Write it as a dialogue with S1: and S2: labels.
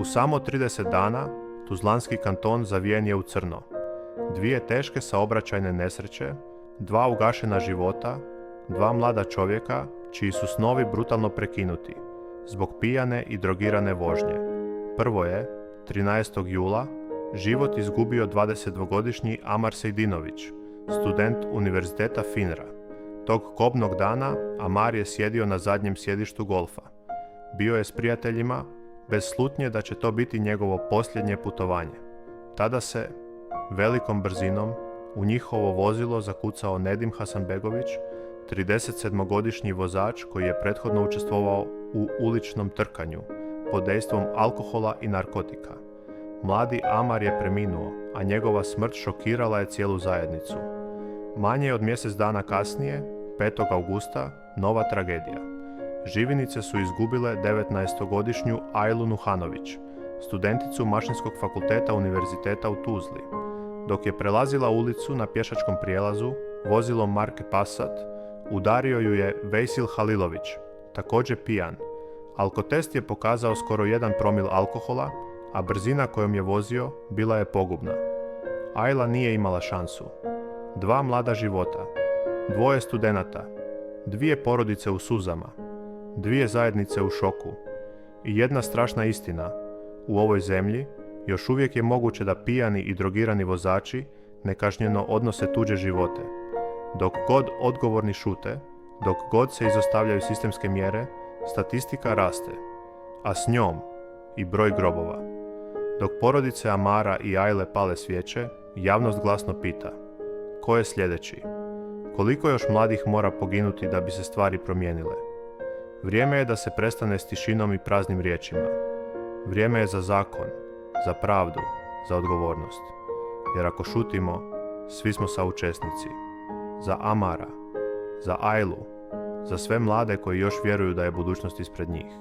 S1: U samo 30 dana Tuzlanski kanton zavijen je u crno. 2 teške saobraćajne nesreće, 2 ugašena života, 2 mlada čovjeka čiji su snovi brutalno prekinuti zbog pijane i drogirane vožnje. Prvo je, 13. jula, život izgubio 22-godišnji Amar Sejdinović, student Univerziteta Finra. Tog kobnog dana Amar je sjedio na zadnjem sjedištu golfa. Bio je s prijateljima, bez slutnje da će to biti njegovo posljednje putovanje. Tada se, velikom brzinom, u njihovo vozilo zakucao Nedim Hasanbegović, 37-godišnji vozač koji je prethodno učestvovao u uličnom trkanju pod dejstvom alkohola i narkotika. Mladi Amar je preminuo, a njegova smrt šokirala je cijelu zajednicu. Manje od mjesec dana kasnije, 5. augusta, nova tragedija. Živinice su izgubile 19-godišnju Ajlu Nuhanović, studenticu Mašinskog fakulteta Univerziteta u Tuzli. Dok je prelazila ulicu na pješačkom prijelazu, vozilom marke Passat, udario ju je Vejsil Halilović, također pijan. Alkotest je pokazao skoro 1 promil alkohola, a brzina kojom je vozio bila je pogubna. Ajla nije imala šansu. 2 mlada života, 2 studenata, 2 porodice u suzama, 2 zajednice u šoku i jedna strašna istina. U ovoj zemlji još uvijek je moguće da pijani i drogirani vozači nekažnjeno odnose tuđe živote. Dok god odgovorni šute, dok god se izostavljaju sistemske mjere, statistika raste, a s njom i broj grobova. Dok porodice Amara i Ajle pale svijeće, javnost glasno pita: ko je sljedeći? Koliko još mladih mora poginuti da bi se stvari promijenile? Vrijeme je da se prestane s tišinom i praznim riječima. Vrijeme je za zakon, za pravdu, za odgovornost. Jer ako šutimo, svi smo saučesnici. Za Amara, za Ajlu, za sve mlade koji još vjeruju da je budućnost ispred njih.